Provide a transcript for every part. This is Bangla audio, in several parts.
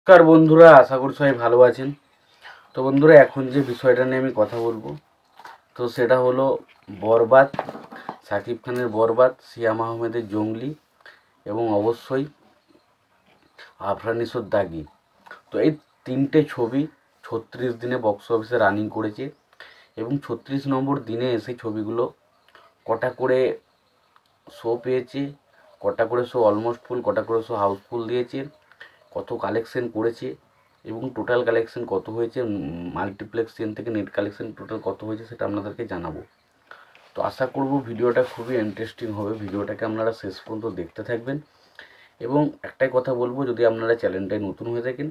নমস্কার বন্ধুরা, আশা করি সবাই ভালো আছেন। তো বন্ধুরা, এখন যে বিষয়টা নিয়ে আমি কথা বলবো, তো সেটা হলো বরবাদ, শাকিব খানের বরবাদ, সিয়াম আহমেদের জঙ্গলি এবং অবশ্যই আফরানিসোর দাগি। তো এই তিনটে ছবি 36 দিনে বক্স অফিসে রানিং করেছে এবং 36 নম্বর দিনে এসে ছবিগুলো কটা করে শো পেয়েছে, কটা করে শো অলমোস্ট ফুল, কটা করে শো হাউসফুল দিয়েছে, কত কালেকশন করেছে এবং টোটাল কালেকশন কত হয়েছে, মাল্টিপ্লেক্স চেন থেকে নেট কালেকশন টোটাল কত হয়েছে সেটা আপনাদেরকে জানাবো। তো আশা করব ভিডিওটা খুবই ইন্টারেস্টিং হবে, ভিডিওটাকে আপনারা শেষ পর্যন্ত দেখতে থাকবেন। এবং একটাই কথা বলবো, যদি আপনারা চ্যানেলটায় নতুন হয়ে থাকেন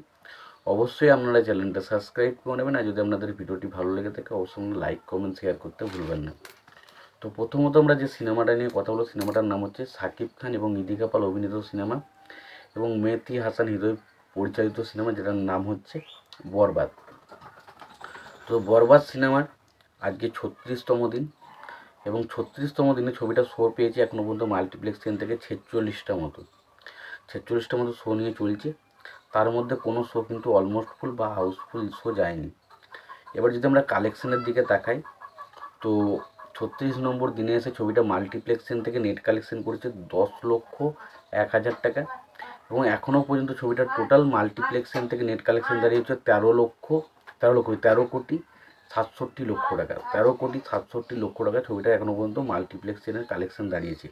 অবশ্যই আপনারা চ্যানেলটা সাবস্ক্রাইব করে নেবেন, আর যদি আপনাদের ভিডিওটি ভালো লেগে থাকে অবশ্যই লাইক কমেন্ট শেয়ার করতে ভুলবেন না। তো প্রথমত আমরা যে সিনেমাটা নিয়ে কথা বলবো, সিনেমাটার নাম হচ্ছে শাকিব খান এবং নিধিকা পাল অভিনীত সিনেমা এবং মেহতি হাসান হৃদয় পরিচালিত সিনেমা, যেটার নাম হচ্ছে বরবাদ। তো বরবাদ সিনেমার আজকে 36তম দিন এবং 36তম দিনে ছবিটা শো পেয়েছে এখনও পর্যন্ত মাল্টিপ্লেক্স চেন থেকে 46টা মতো শো নিয়ে চলছে। তার মধ্যে কোনো শো কিন্তু অলমোস্ট ফুল বা হাউসফুল শো যায়নি। এবার যদি আমরা কালেকশনের দিকে তাকাই, তো 36 নম্বর দিনে এসে ছবিটা মাল্টিপ্লেক্স চেন থেকে নেট কালেকশন করেছে 10,01,000 টাকা এবং এখনও পর্যন্ত ছবিটার টোটাল মাল্টিপ্লেক্সেন থেকে নেট কালেকশন দাঁড়িয়েছে 13,67,00,000 টাকা। 13,67,00,000 টাকা ছবিটা এখনও পর্যন্ত মাল্টিপ্লেক্সেনের কালেকশন দাঁড়িয়েছে।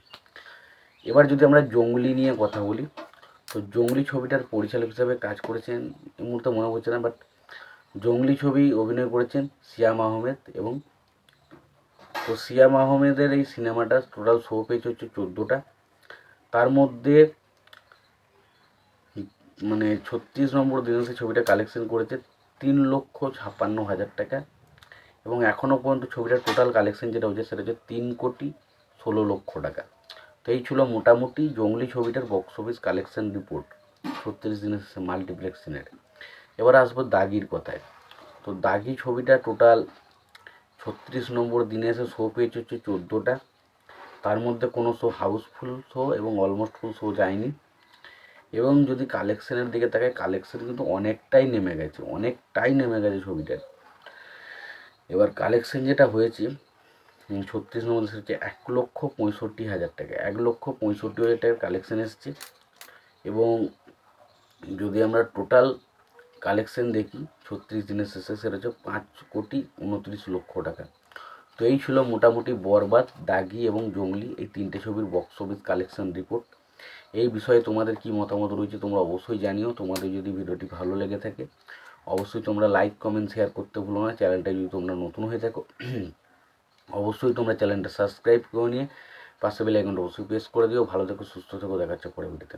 এবার যদি আমরা জঙ্গলি নিয়ে কথা বলি, তো জঙ্গলি ছবিটার পরিচালক হিসাবে কাজ করেছেন, এই মুহূর্তে মনে পড়ছে না, বাট জঙ্গলি ছবি অভিনয় করেছেন সিয়াম আহমেদ। এবং তো সিয়াম আহমেদের এই সিনেমাটা টোটাল শো পেয়েছে হচ্ছে 14টা। তার মধ্যে 36 নম্বর দিনে সে ছবিটা কালেকশন করেছে 3,56,000 টাকা এবং এখনও পর্যন্ত ছবিটার টোটাল কালেকশন যেটা হচ্ছে সেটা হচ্ছে 3,16,00,000 টাকা। তো এই ছিল মোটামুটি জঙ্গলি ছবিটার বক্স অফিস কালেকশন রিপোর্ট 36 দিনের মাল্টিপ্লেক্সিনের। এবার আসবো দাগির কথায়। তো দাগি ছবিটা টোটাল 36 নম্বর দিনে এসে শো পেয়েছে হচ্ছে 14টা। তার মধ্যে কোনো শো হাউসফুল শো এবং অলমোস্ট ফুল শো যায়নি। এবং যদি কালেকশনের দিকে তাকায়, কালেকশন কিন্তু অনেকটাই নেমে গেছে ছবিটার। এবার কালেকশন যেটা হয়েছে 36 নম্বর হচ্ছে 1,65,000 টাকা, 1,65,000 টাকার কালেকশন এসছে। এবং যদি আমরা টোটাল কালেকশন দেখি 36 দিনের শেষে, সেটা হচ্ছে 5,29,00,000 টাকা। তো এই ছিল মোটামুটি বরবাদ, দাগি এবং জঙ্গলি এই তিনটে ছবির বক্স অফিস কালেকশন রিপোর্ট। এই বিষয়ে তোমাদের কি মতামত রয়েছে তোমরা অবশ্যই জানিও। তোমাদের যদি ভিডিওটি ভালো লেগে থাকে অবশ্যই তোমরা লাইক কমেন্ট শেয়ার করতে ভুলো না। চ্যানেলটা যদি তোমরা নতুন হয়ে থাকো অবশ্যই তোমরা চ্যানেলটা সাবস্ক্রাইব করে নিয়ে পাশে বেল আইকনটা অবশ্যই প্রেস করে দিও। ভালো থেকো, সুস্থ থেকো, দেখা হচ্ছে পরের ভিডিওতে।